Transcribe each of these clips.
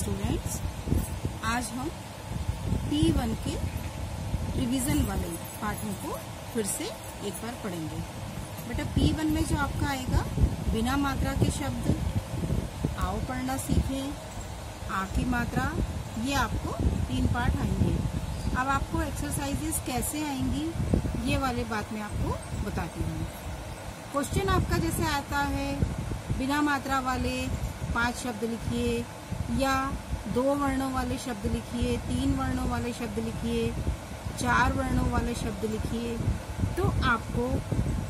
Students, आज हम P1 के रिवीजन वाले पाठों को फिर से एक बार पढ़ेंगे। बेटा P1 में जो आपका आएगा बिना मात्रा के शब्द, आओ पढ़ना सीखें, आ की मात्रा, ये आपको 3 पार्ट आएंगे। अब आपको एक्सरसाइजेस कैसे आएंगी ये वाले बात मैं आपको बताती हूँ। क्वेश्चन आपका जैसे आता है बिना मात्रा वाले 5 शब्द लिखिए, या 2 वर्णों वाले शब्द लिखिए, 3 वर्णों वाले शब्द लिखिए, 4 वर्णों वाले शब्द लिखिए। तो आपको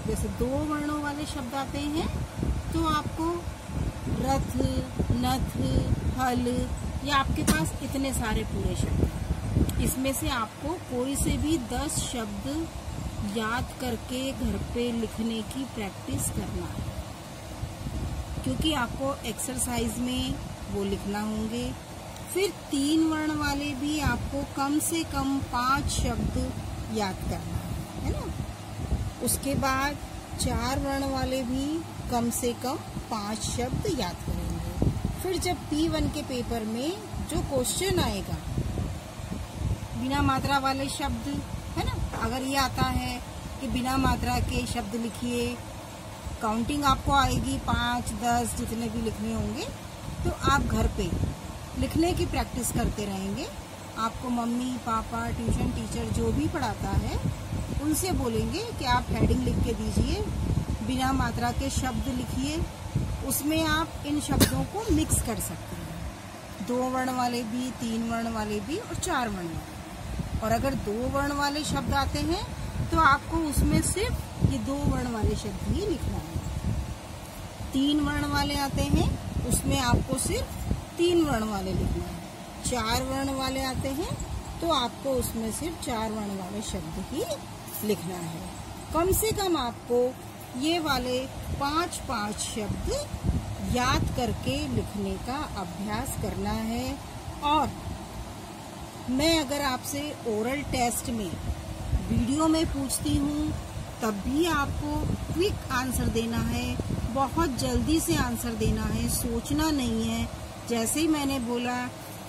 जैसे 2 वर्णों वाले शब्द आते हैं तो आपको रथ, नथ, हल, या आपके पास इतने सारे पूरे शब्द हैं। इसमें से आपको कोई से भी 10 शब्द याद करके घर पे लिखने की प्रैक्टिस करना है, क्योंकि आपको एक्सरसाइज में वो लिखना होंगे। फिर 3 वर्ण वाले भी आपको कम से कम 5 शब्द याद करना है ना। उसके बाद 4 वर्ण वाले भी कम से कम 5 शब्द याद करेंगे। फिर जब P1 के पेपर में जो क्वेश्चन आएगा बिना मात्रा वाले शब्द है ना, अगर ये आता है कि बिना मात्रा के शब्द लिखिए, काउंटिंग आपको आएगी 5, 10 जितने भी लिखने होंगे, तो आप घर पे लिखने की प्रैक्टिस करते रहेंगे। आपको मम्मी पापा ट्यूशन टीचर जो भी पढ़ाता है उनसे बोलेंगे कि आप हेडिंग लिख के दीजिए, बिना मात्रा के शब्द लिखिए, उसमें आप इन शब्दों को मिक्स कर सकते हैं। 2 वर्ण वाले भी, 3 वर्ण वाले भी और 4 वर्ण वाले। और अगर 2 वर्ण वाले शब्द आते हैं तो आपको उसमें सिर्फ ये 2 वर्ण वाले शब्द ही लिखना है। 3 वर्ण वाले आते हैं उसमें आपको सिर्फ 3 वर्ण वाले लिखना है। 4 वर्ण वाले आते हैं तो आपको उसमें सिर्फ 4 वर्ण वाले शब्द ही लिखना है। कम से कम आपको ये वाले 5-5 शब्द याद करके लिखने का अभ्यास करना है। और मैं अगर आपसे ओरल टेस्ट में वीडियो में पूछती हूँ तब भी आपको क्विक आंसर देना है, बहुत जल्दी से आंसर देना है, सोचना नहीं है। जैसे ही मैंने बोला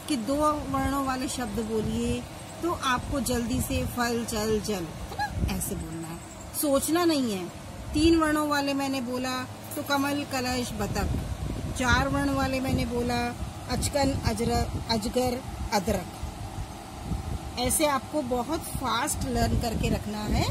कि 2 वर्णों वाले शब्द बोलिए तो आपको जल्दी से फल चल जल है ना, ऐसे बोलना है, सोचना नहीं है। 3 वर्णों वाले मैंने बोला तो कमल कलश बतख। 4 वर्ण वाले मैंने बोला अचकन अजगर अदरक। ऐसे आपको बहुत फास्ट लर्न करके रखना है।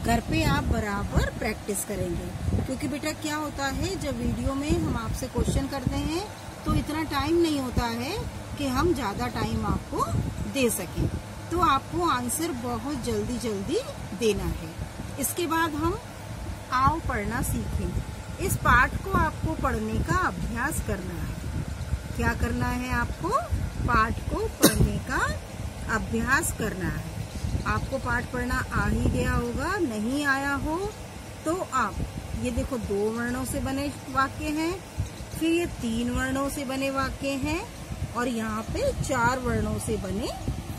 घर पे आप बराबर प्रैक्टिस करेंगे, क्योंकि बेटा क्या होता है जब वीडियो में हम आपसे क्वेश्चन करते हैं तो इतना टाइम नहीं होता है कि हम ज़्यादा टाइम आपको दे सकें, तो आपको आंसर बहुत जल्दी जल्दी देना है। इसके बाद हम आओ पढ़ना सीखें। इस पाठ को आपको पढ़ने का अभ्यास करना है। क्या करना है आपको? पाठ को पढ़ने का अभ्यास करना है। आपको पाठ पढ़ना आ ही गया होगा, नहीं आया हो तो आप ये देखो 2 वर्णों से बने वाक्य हैं, फिर ये 3 वर्णों से बने वाक्य हैं, और यहाँ पे 4 वर्णों से बने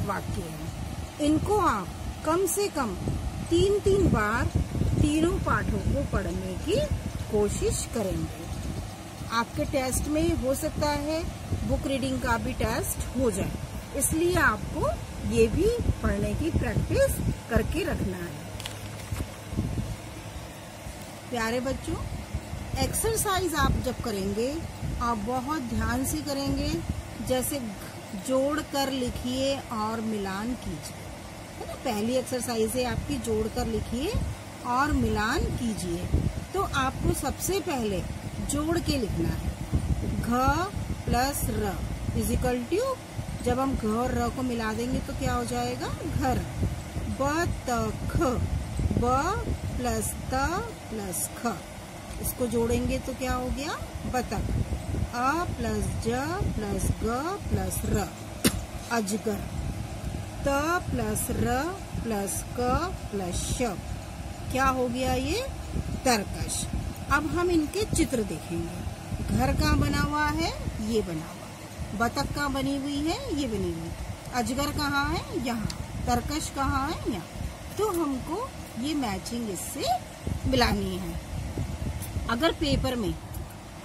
वाक्य हैं। इनको आप कम से कम 3-3 बार तीनों पाठों को पढ़ने की कोशिश करेंगे। आपके टेस्ट में हो सकता है बुक रीडिंग का भी टेस्ट हो जाए, इसलिए आपको ये भी पढ़ने की प्रैक्टिस करके रखना है। प्यारे बच्चों, एक्सरसाइज आप जब करेंगे आप बहुत ध्यान से करेंगे। जैसे जोड़ कर लिखिए और मिलान कीजिए, है ना। पहली एक्सरसाइज है आपकी, जोड़ कर लिखिए और मिलान कीजिए। तो आपको सबसे पहले जोड़ के लिखना है। घ प्लस र इजिकल टू, जब हम घ और र को मिला देंगे तो क्या हो जाएगा? घर। बतख, ब प्लस त प्लस ख, इसको जोड़ेंगे तो क्या हो गया? बतख। अ प्लस ज प्लस ग प्लस र, अजगर। त प्लस र प्लस क प्लस श, क्या हो गया ये? तरकश। अब हम इनके चित्र देखेंगे। घर कहाँ बना हुआ है? ये बना हुआ। बतख कहाँ बनी हुई है? ये बनी हुई। अजगर कहाँ है? यहाँ। तरकश कहाँ है? यहाँ। तो हमको ये मैचिंग इससे मिलानी है। अगर पेपर में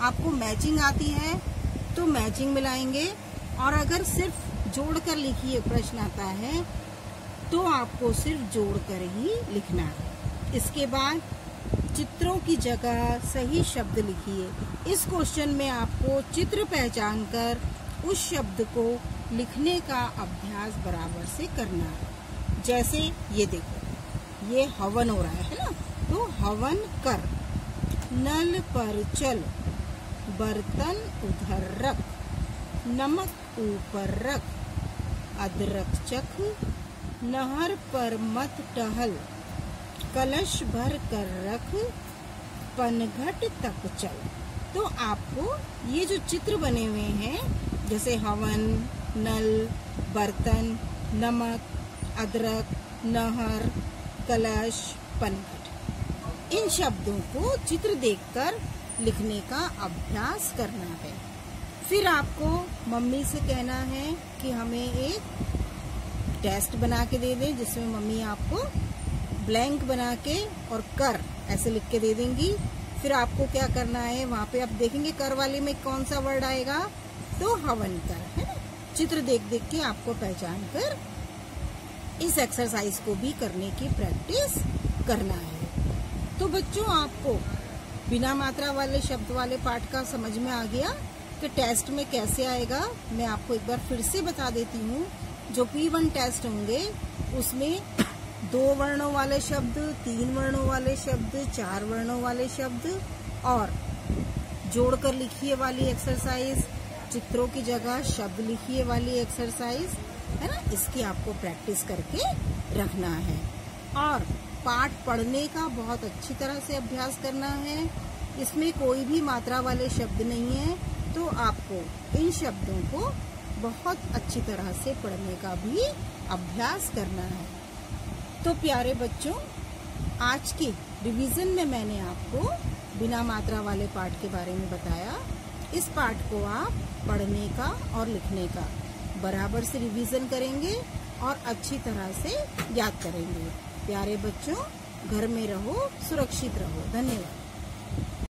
आपको मैचिंग आती है तो मैचिंग मिलाएंगे, और अगर सिर्फ जोड़कर लिखिए प्रश्न आता है तो आपको सिर्फ जोड़कर ही लिखना है। इसके बाद चित्रों की जगह सही शब्द लिखिए। इस क्वेश्चन में आपको चित्र पहचान कर उस शब्द को लिखने का अभ्यास बराबर से करना है। जैसे ये देखो, ये हवन हो रहा है ना, तो हवन कर, नल पर चल, बर्तन उधर रख, नमक ऊपर रख, अदरक चख, नहर पर मत टहल, कलश भर कर रख, पनघट तक चल। तो आपको ये जो चित्र बने हुए हैं जैसे हवन, नल, बर्तन, नमक, अदरक, नहर, कलश, पनघट, इन शब्दों को चित्र देखकर लिखने का अभ्यास करना है। फिर आपको मम्मी से कहना है कि हमें एक टेस्ट बना के दे दें, जिसमें मम्मी आपको ब्लैंक बना के और कर ऐसे लिख के दे देंगी। फिर आपको क्या करना है, वहाँ पे आप देखेंगे कर वाले में कौन सा वर्ड आएगा, तो हवन कर, है ना। चित्र देख देख के आपको पहचान कर इस एक्सरसाइज को भी करने की प्रैक्टिस करना है। तो बच्चों, आपको बिना मात्रा वाले शब्द वाले पाठ का समझ में आ गया कि टेस्ट में कैसे आएगा। मैं आपको एक बार फिर से बता देती हूँ। जो P1 टेस्ट होंगे उसमें 2 वर्णों वाले शब्द, 3 वर्णों वाले शब्द, 4 वर्णों वाले शब्द और जोड़कर लिखिए वाली एक्सरसाइज, चित्रों की जगह शब्द लिखिए वाली एक्सरसाइज, है ना। इसकी आपको प्रैक्टिस करके रखना है और पाठ पढ़ने का बहुत अच्छी तरह से अभ्यास करना है। इसमें कोई भी मात्रा वाले शब्द नहीं है, तो आपको इन शब्दों को बहुत अच्छी तरह से पढ़ने का भी अभ्यास करना है। तो प्यारे बच्चों, आज की रिवीजन में मैंने आपको बिना मात्रा वाले पाठ के बारे में बताया। इस पाठ को आप पढ़ने का और लिखने का बराबर से रिवीजन करेंगे और अच्छी तरह से याद करेंगे। प्यारे बच्चों, घर में रहो, सुरक्षित रहो। धन्यवाद।